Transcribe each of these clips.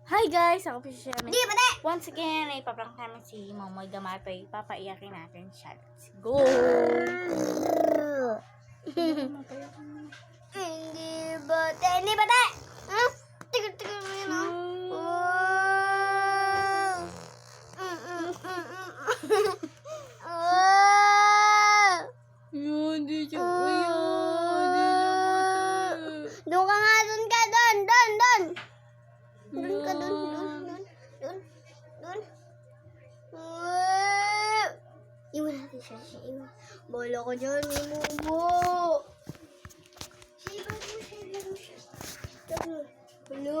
Hi guys! Ako po si Sherman. Di, pati! Once again, ay paprank namin si Momoy Gamatoy. Papaiyakin natin siya. Let's go! Hindi bate! Hindi bate! Tigil mo yun, Yun, di siya. Doon ka nga, doon ka, doon! Doon ka, doon. Iwan natin siya, iwan. Bola ko dyan, may mumo. Iwan mo siya. Hello,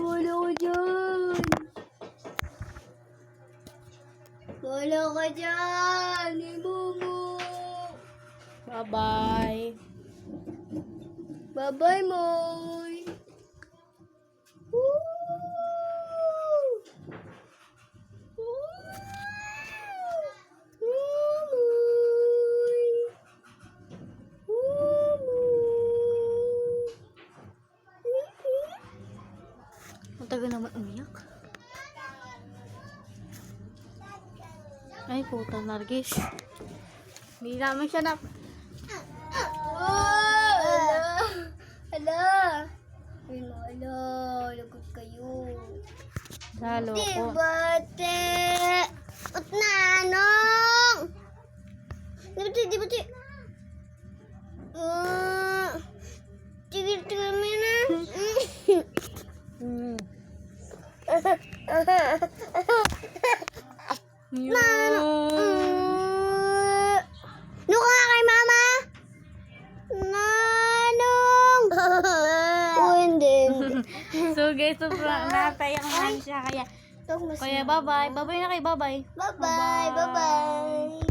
bola ko dyan. Bola ka dyan, may mumo. Bye-bye. Bye-bye, Moy. Ang tagal naman umiyak. Ay, puta, Nargis. Hindi namin siya na... Hala. Lagot kayo. Lalo Di ko. bate. Ut nanong. Di bate. Tigil mo na. Nuka nga kay mama. Nanong. Hindi. So guys, sobrang natayak naman siya. Kaya bye-bye. Bye-bye na kayo, bye-bye. Bye-bye.